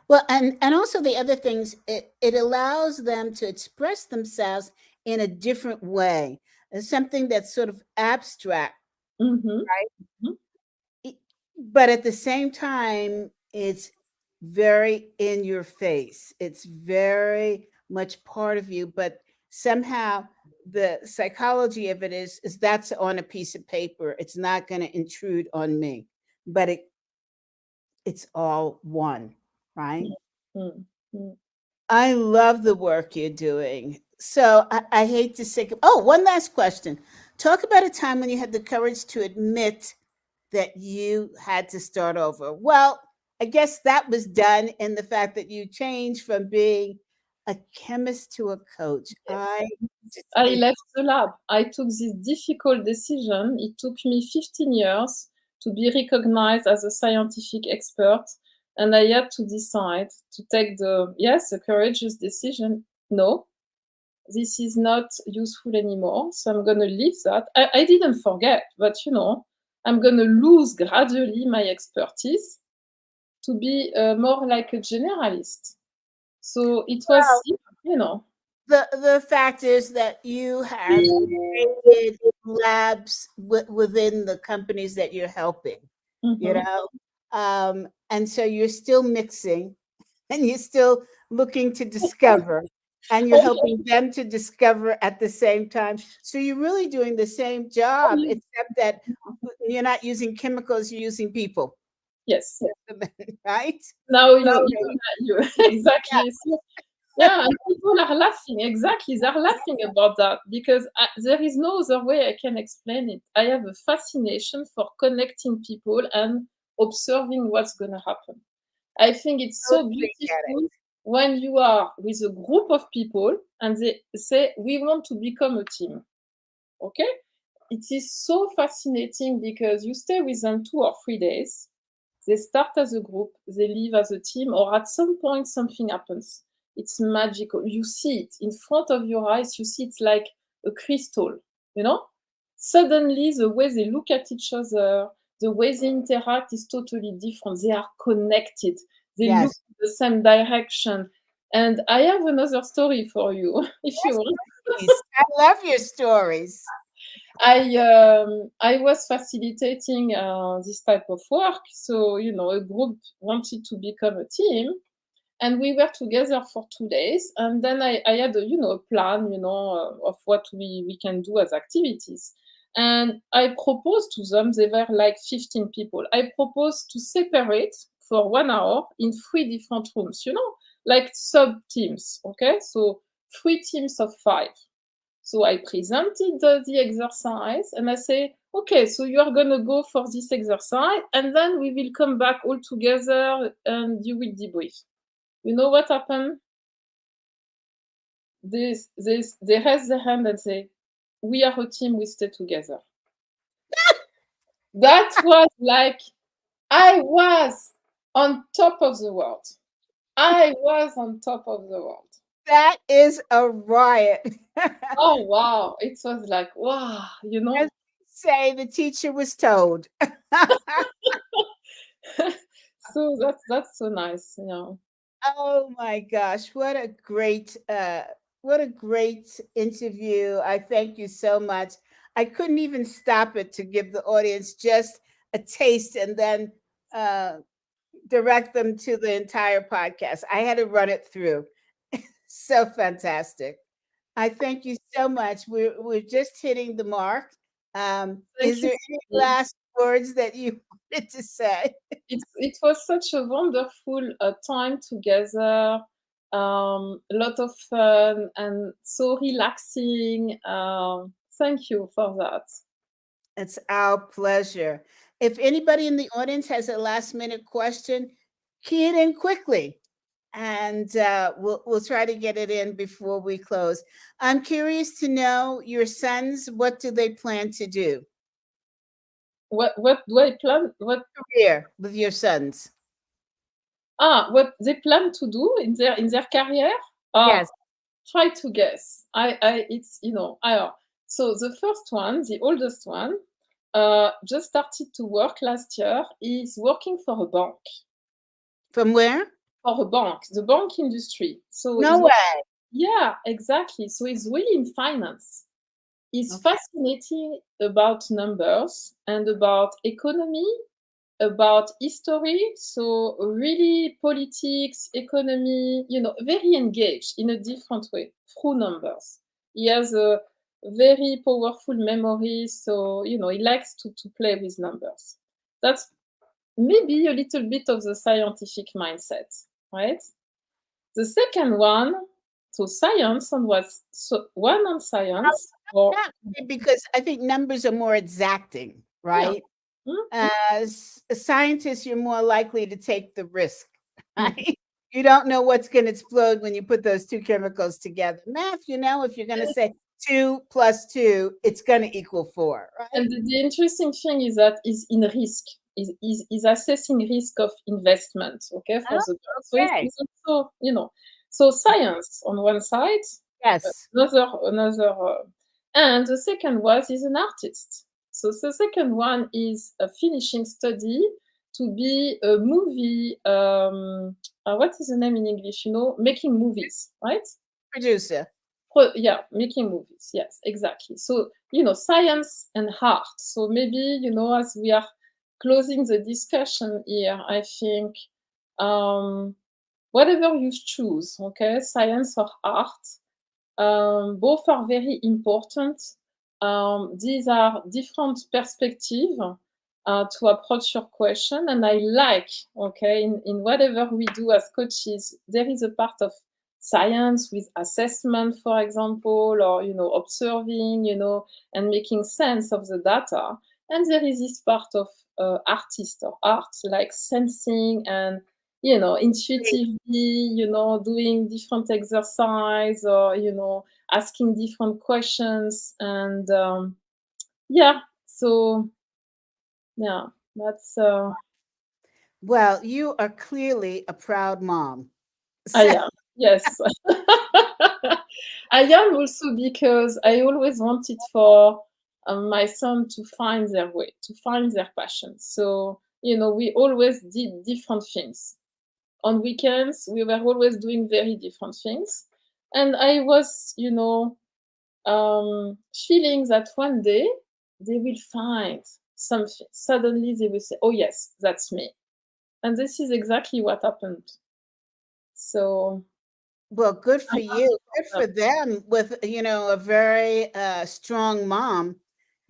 Well, and also the other things, it allows them to express themselves in a different way, something that's sort of abstract, Mm-hmm. right? But at the same time, it's very in your face. It's very much part of you, but somehow the psychology of it is that's on a piece of paper. It's not going to intrude on me, but it's all one, right? Mm-hmm. I love the work you're doing. So I hate to say, oh, one last question. Talk about a time when you had the courage to admit that you had to start over? Well, I guess that was done in the fact that you changed from being a chemist to a coach. I left the lab. I took this difficult decision. It took me 15 years to be recognized as a scientific expert, and I had to decide to take the courageous decision. No, this is not useful anymore. So I'm going to leave that. I didn't forget, but I'm going to lose gradually my expertise to be more like a generalist. So it was, The fact is that you have created labs within the companies that you're helping, and so you're still mixing, and you're still looking to discover, and you're helping them to discover at the same time. So you're really doing the same job, except that you're not using chemicals, you're using people. Yes. Right? Now you exactly. Yeah, and people are laughing. Exactly, they're laughing about that because there is no other way I can explain it. I have a fascination for connecting people and observing what's going to happen. I think it's so beautiful when you are with a group of people and they say, we want to become a team. Okay? It is so fascinating because you stay with them 2 or 3 days. They start as a group, they leave as a team, or at some point something happens. It's magical. You see it in front of your eyes. You see it's like a crystal, Suddenly, the way they look at each other, the way they interact is totally different. They are connected. They look in the same direction. And I have another story for you, if you want. I love your stories. I was facilitating this type of work. So, a group wanted to become a team. And we were together for 2 days. And then I had a plan, of what we can do as activities. And I proposed to them, they were like 15 people. I proposed to separate for 1 hour in 3 different rooms, like sub-teams, okay? So 3 teams of 5. So I presented the exercise and I say, okay, so you are going to go for this exercise and then we will come back all together and you will debrief. You know what happened? They raise their hand and say, we are a team, we stay together. That was like, I was on top of the world. I was on top of the world. That is a riot. Oh, wow. It was like, wow, As say the teacher was told. So that's so nice, Oh my gosh, what a great interview. I thank you so much. I couldn't even stop it to give the audience just a taste and then direct them to the entire podcast. I had to run it through. So fantastic. I thank you so much. We're just hitting the mark. Is there any last words that you wanted to say? It was such a wonderful time together. A lot of fun and so relaxing. Thank you for that. It's our pleasure. If anybody in the audience has a last minute question, key it in quickly, and we'll try to get it in before we close. I'm curious to know your sons. What do they plan to do? What do I plan? What career with your sons? What they plan to do in their career? Yes. Try to guess. It's so the first one, the oldest one, just started to work last year. He's working for a bank. From where? For a bank, the bank industry. So no way. Yeah, exactly. So he's really in finance. He's fascinating about numbers and about economy, about history. So really politics, economy, very engaged in a different way through numbers. He has a very powerful memory. So, he likes to play with numbers. That's maybe a little bit of the scientific mindset, right? The second one, so science and one on science. Because I think numbers are more exacting, right? As a scientist, you're more likely to take the risk, Mhm. right? You don't know what's going to explode when you put those two chemicals together. Math, if you're going to say 2 plus 2, it's going to equal 4, right? And the interesting thing is that is in risk, is assessing risk of investment, okay, for Oh, the drug. So okay. it's also, so science on one side, Yes. and the second was is an artist. So the second one is a finishing study to be a movie, what is the name in English, making movies, right? Producer. Yeah, making movies. Yes, exactly. So, science and art. So maybe, as we are closing the discussion here, I think whatever you choose, okay, science or art, both are very important. These are different perspectives to approach your question. And I like, okay, in whatever we do as coaches, there is a part of science with assessment, for example, or, observing, and making sense of the data. And there is this part of artist or art, like sensing and intuitively, doing different exercise or, asking different questions. And yeah, so yeah, that's Well, you are clearly a proud mom. I So, am. Yes. I am also because I always wanted for my son to find their way, to find their passion. So, we always did different things. On weekends, we were always doing very different things. And I was, feeling that one day they will find something. Suddenly they will say, oh, yes, that's me. And this is exactly what happened. So, well, good I'm for you. happy Good for for them. them with, a very strong mom.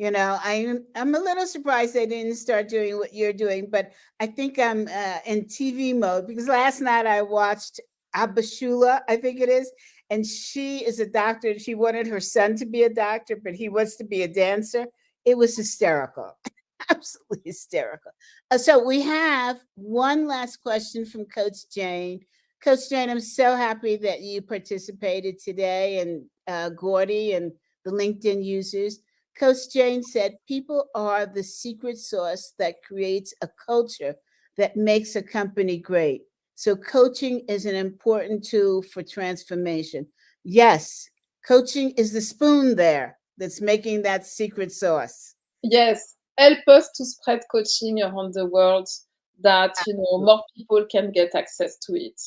I'm a little surprised they didn't start doing what you're doing, but I think I'm in TV mode because last night I watched Abashula, I think it is, and she is a doctor. And she wanted her son to be a doctor, but he wants to be a dancer. It was hysterical. Absolutely hysterical. So we have one last question from Coach Jane. Coach Jane, I'm so happy that you participated today, and Gordy and the LinkedIn users. Coach Jane said, people are the secret sauce that creates a culture that makes a company great. So coaching is an important tool for transformation. Yes, coaching is the spoon there that's making that secret sauce. Yes, help us to spread coaching around the world that, more people can get access to it.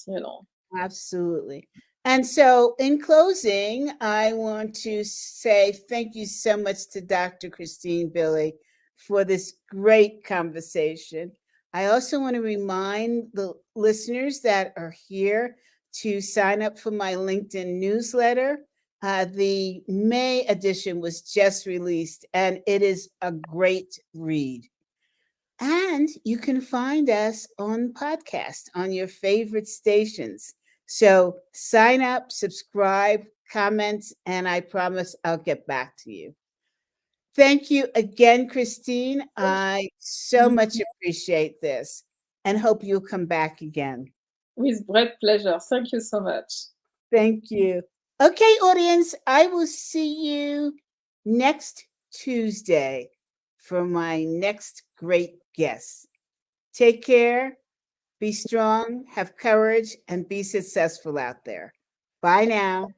Absolutely. And so, in closing, I want to say thank you so much to Dr. Christine Billy for this great conversation. I also want to remind the listeners that are here to sign up for my LinkedIn newsletter. The May edition was just released, and it is a great read. And you can find us on podcast on your favorite stations. So sign up, subscribe, comment, and I promise I'll get back to you. Thank you again, Christine. I so much appreciate this and hope you'll come back again. With great pleasure. Thank you so much. Thank you. Okay, audience, I will see you next Tuesday for my next great guest. Take care. Be strong, have courage, and be successful out there. Bye now.